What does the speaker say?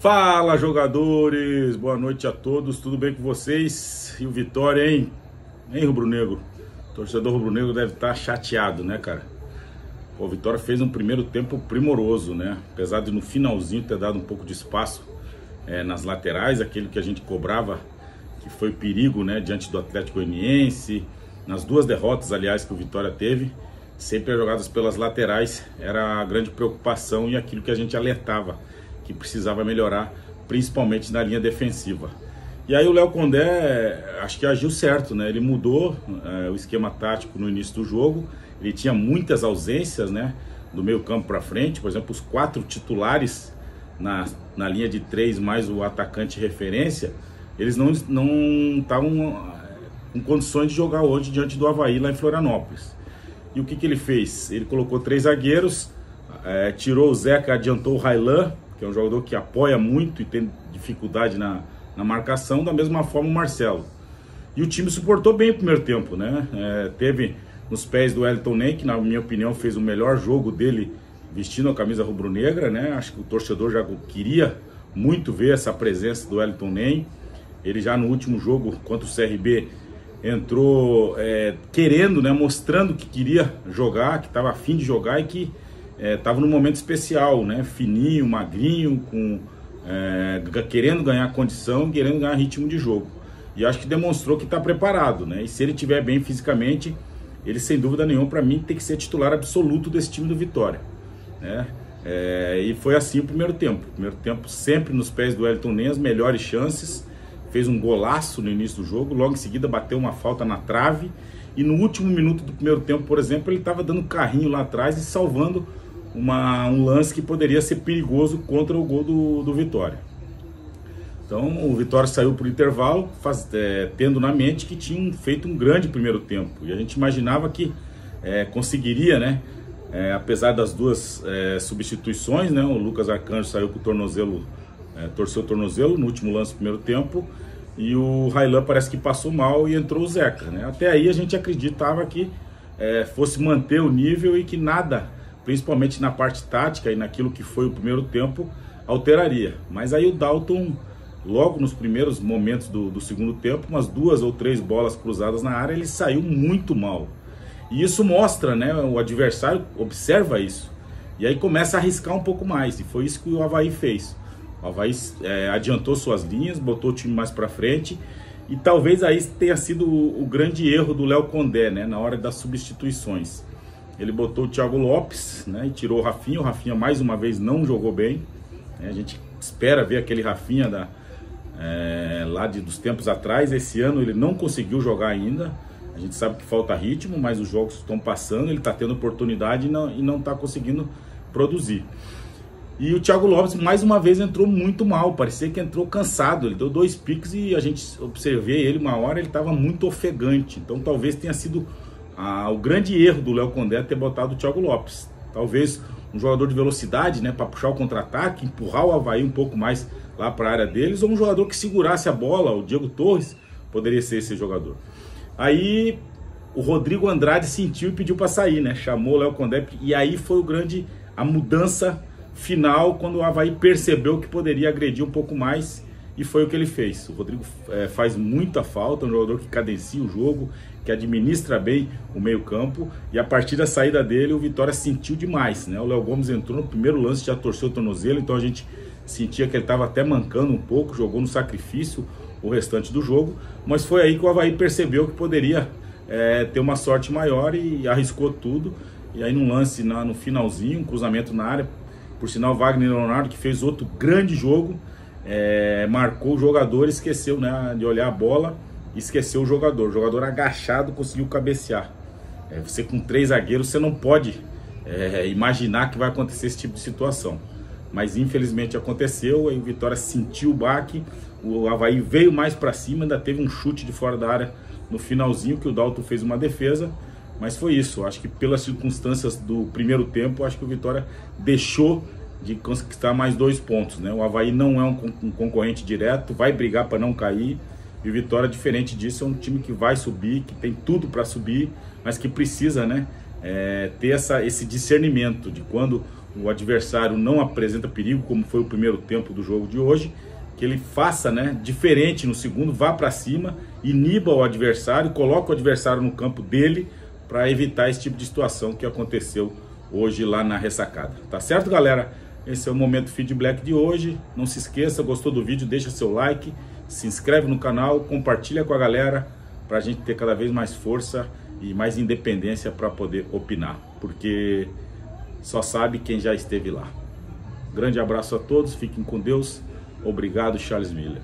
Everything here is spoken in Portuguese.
Fala, jogadores! Boa noite a todos, tudo bem com vocês? E o Vitória, hein? Hein, rubro-negro? O torcedor rubro-negro deve estar chateado, né, cara? O Vitória fez um primeiro tempo primoroso, né? Apesar de no finalzinho ter dado um pouco de espaço nas laterais, aquele que a gente cobrava, que foi perigo, né, diante do Atlético Goianiense. Nas duas derrotas, aliás, que o Vitória teve, sempre as jogadas pelas laterais era a grande preocupação e aquilo que a gente alertava, que precisava melhorar, principalmente na linha defensiva. E aí o Léo Condé, acho que agiu certo, né? Ele mudou o esquema tático no início do jogo. Ele tinha muitas ausências, né, do meio campo para frente. Por exemplo, os 4 titulares na linha de 3 mais o atacante referência, eles não estavam com condições de jogar hoje diante do Avaí lá em Florianópolis. E o que ele fez? Ele colocou 3 zagueiros, tirou o Zeca, adiantou o Raylan, que é um jogador que apoia muito e tem dificuldade na marcação, da mesma forma o Marcelo. E o time suportou bem o primeiro tempo, né? Teve nos pés do Wellington Ney, que na minha opinião fez o melhor jogo dele vestindo a camisa rubro-negra, né? Acho que o torcedor já queria muito ver essa presença do Wellington Ney. Ele já no último jogo contra o CRB entrou querendo, né? Mostrando que queria jogar, que estava a fim de jogar e que estava num momento especial, né? Fininho, magrinho, querendo ganhar condição, querendo ganhar ritmo de jogo. E acho que demonstrou que está preparado, né? E se ele estiver bem fisicamente, ele sem dúvida nenhuma, para mim, tem que ser titular absoluto desse time do Vitória, né? E foi assim o primeiro tempo. Primeiro tempo sempre nos pés do Wellington Ney, as melhores chances. Fez um golaço no início do jogo, logo em seguida bateu uma falta na trave. E no último minuto do primeiro tempo, por exemplo, ele estava dando carrinho lá atrás e salvando um lance que poderia ser perigoso contra o gol do Vitória. Então o Vitória saiu para o intervalo, tendo na mente que tinha feito um grande primeiro tempo. E a gente imaginava que conseguiria, né? Apesar das duas substituições, né? O Lucas Arcanjo saiu com o tornozelo, torceu o tornozelo no último lance do primeiro tempo. E o Raylan parece que passou mal e entrou o Zeca, né? Até aí a gente acreditava que fosse manter o nível e que nada, principalmente na parte tática e naquilo que foi o primeiro tempo, alteraria. Mas aí o Dalton, logo nos primeiros momentos do segundo tempo, umas 2 ou 3 bolas cruzadas na área, ele saiu muito mal. E isso mostra, né? O adversário observa isso. E aí começa a arriscar um pouco mais. E foi isso que o Avaí fez. O Avaí adiantou suas linhas, botou o time mais para frente. E talvez aí tenha sido o grande erro do Léo Condé, né? Na hora das substituições. Ele botou o Thiago Lopes, né? E tirou o Rafinha. O Rafinha mais uma vez não jogou bem. A gente espera ver aquele Rafinha dos tempos atrás. Esse ano ele não conseguiu jogar ainda. A gente sabe que falta ritmo, mas os jogos estão passando, ele está tendo oportunidade e não está conseguindo produzir. E o Thiago Lopes mais uma vez entrou muito mal, parecia que entrou cansado. Ele deu 2 piques e a gente observei ele uma hora, ele estava muito ofegante. Então talvez tenha sido o grande erro do Léo Condé ter botado o Thiago Lopes. Talvez um jogador de velocidade, né, para puxar o contra-ataque, empurrar o Avaí um pouco mais lá para a área deles, ou um jogador que segurasse a bola, o Diego Torres poderia ser esse jogador. Aí o Rodrigo Andrade sentiu e pediu para sair, né? Chamou o Léo Condé e aí foi a mudança final, quando o Avaí percebeu que poderia agredir um pouco mais, e foi o que ele fez. O Rodrigo faz muita falta, um jogador que cadencia o jogo, que administra bem o meio campo, e a partir da saída dele o Vitória sentiu demais, né? O Léo Gomes entrou no primeiro lance, já torceu o tornozelo, então a gente sentia que ele estava até mancando um pouco, jogou no sacrifício o restante do jogo, mas foi aí que o Avaí percebeu que poderia ter uma sorte maior e arriscou tudo. E aí num lance no finalzinho, um cruzamento na área, por sinal Wagner Leonardo, que fez outro grande jogo, marcou o jogador, esqueceu, né, de olhar a bola, esqueceu o jogador agachado conseguiu cabecear. Você com 3 zagueiros, você não pode imaginar que vai acontecer esse tipo de situação, mas infelizmente aconteceu. Aí o Vitória sentiu o baque, o Avaí veio mais para cima, ainda teve um chute de fora da área no finalzinho, que o Dalton fez uma defesa, mas foi isso. Acho que pelas circunstâncias do primeiro tempo, acho que o Vitória deixou de conquistar mais 2 pontos, né? O Avaí não é um concorrente direto, vai brigar para não cair, e o Vitória, diferente disso, é um time que vai subir, que tem tudo para subir, mas que precisa, né, ter esse discernimento de quando o adversário não apresenta perigo, como foi o primeiro tempo do jogo de hoje, que ele faça, né, diferente no segundo, vá para cima, iniba o adversário, coloca o adversário no campo dele para evitar esse tipo de situação que aconteceu hoje lá na ressacada. Tá certo, galera? Esse é o Momento Feedback de hoje. Não se esqueça, gostou do vídeo, deixa seu like, se inscreve no canal, compartilha com a galera para a gente ter cada vez mais força e mais independência para poder opinar, porque só sabe quem já esteve lá. Grande abraço a todos, fiquem com Deus. Obrigado, Charles Miller.